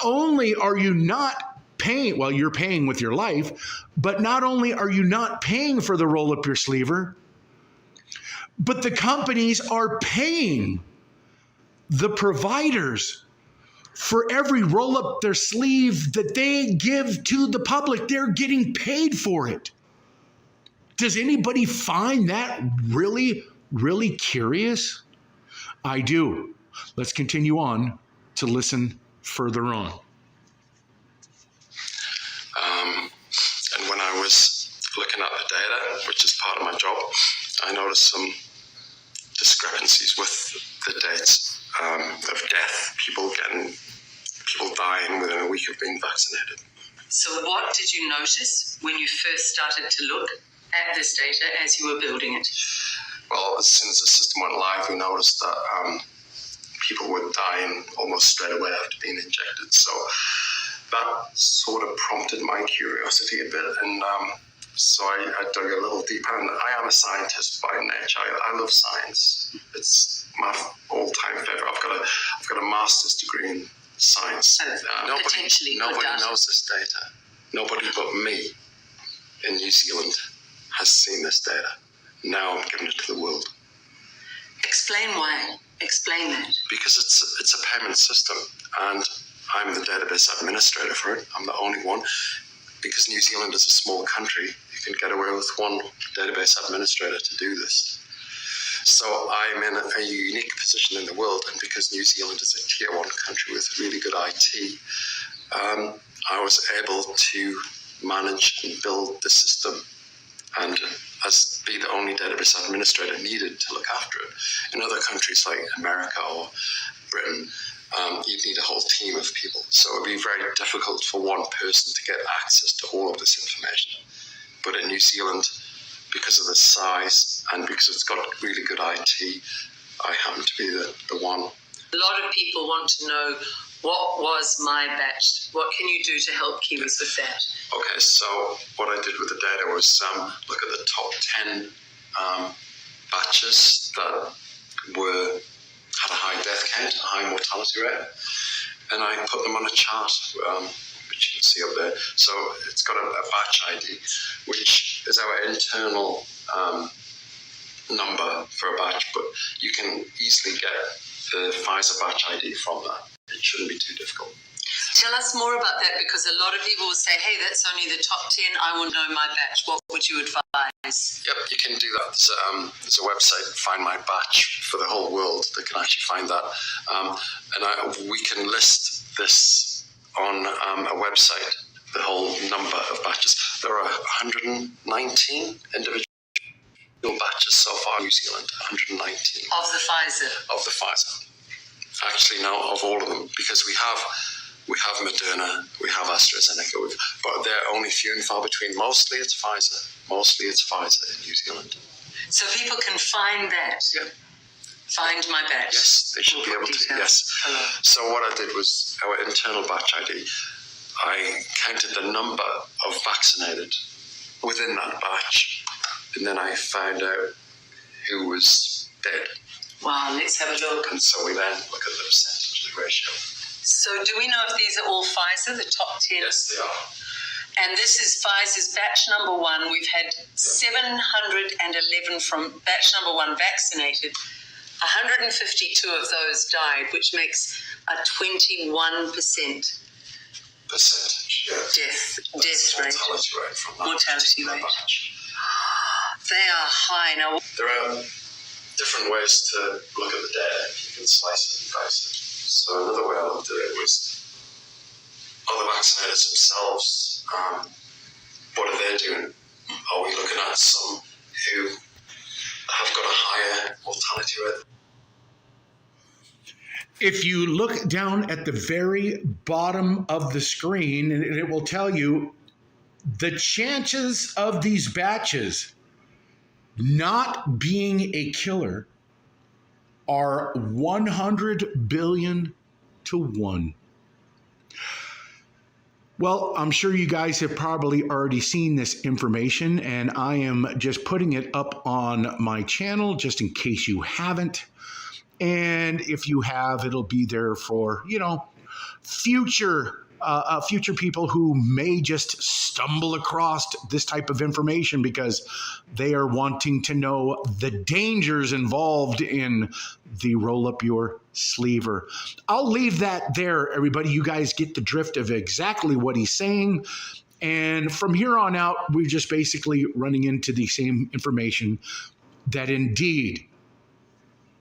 only are you not paying, well, you're paying with your life, but not only are you not paying for the roll up your sleever, but the companies are paying the providers for every roll up their sleeve that they give to the public. They're getting paid for it. Does anybody find that really, really curious? I do. Let's continue on to listen further on. And when I was looking at the data, which is part of my job, I noticed some discrepancies with the dates of death, people dying within a week of being vaccinated. So what did you notice when you first started to look at this data as you were building it? Well, as soon as the system went live, we noticed that people were dying almost straight away after being injected. So that sort of prompted my curiosity a bit, and so I dug a little deeper. And I am a scientist by nature. I love science. It's my all-time favorite. I've got a master's degree in science. Nobody knows this data. Nobody but me in New Zealand has seen this data. Now I'm giving it to the world. Explain why. Explain that. Because it's a payment system, and I'm the database administrator for it. I'm the only one. Because New Zealand is a small country, you can get away with one database administrator to do this. So I'm in a unique position in the world, and because New Zealand is a tier 1 country with really good IT, I was able to manage and build the system and as be the only database administrator needed to look after it. In other countries like America or Britain, you'd need a whole team of people. So it would be very difficult for one person to get access to all of this information. But in New Zealand, because of the size and because it's got really good IT, I happen to be the one. A lot of people want to know, what was my batch? What can you do to help Kiwis with that? Okay, so what I did with the data was look at the top 10 batches that had a high death count, a high mortality rate, and I put them on a chart, which you can see up there. So it's got a batch ID, which is our internal number for a batch, but you can easily get the Pfizer batch ID from that. It shouldn't be too difficult. Tell us more about that, because a lot of people will say, hey, that's only the top 10, I want to know my batch. What would you advise? Yep, you can do that. There's a website, Find My Batch, for the whole world that can actually find that. We can list this on a website, the whole number of batches. There are 119 individual batches so far in New Zealand, 119. Of the Pfizer? Of the Pfizer. Actually, no, of all of them, because we have Moderna, we have AstraZeneca, but they're only few and far between. Mostly it's Pfizer in New Zealand. So people can find that? Yeah. Find my batch? Yes, they should be able to, yes. Hello. So what I did was our internal batch ID, I counted the number of vaccinated within that batch, and then I found out who was dead. Wow, let's have a look. And so we then look at the percentage, the ratio. So do we know if these are all Pfizer, the top 10? Yes, they are. And this is Pfizer's batch number 1. We've had 711 from batch number 1 vaccinated. 152 of those died, which makes a 21% percentage, yeah. death rate. Mortality rate from that. Mortality rate. Batch. They are high. Now, there are different ways to look at the data. You can slice it and dice it. So another way I looked at it was, are the vaccinators themselves, what are they doing? Are we looking at some who have got a higher mortality rate? If you look down at the very bottom of the screen, it will tell you the chances of these batches not being a killer are 100 billion to 1. Well, I'm sure you guys have probably already seen this information, and I am just putting it up on my channel just in case you haven't. And if you have, it'll be there for, future people who may just stumble across this type of information because they are wanting to know the dangers involved in the roll up your sleever. I'll leave that there, everybody. You guys get the drift of exactly what he's saying. And from here on out, we're just basically running into the same information that indeed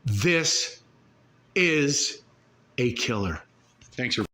this is a killer. Thanks for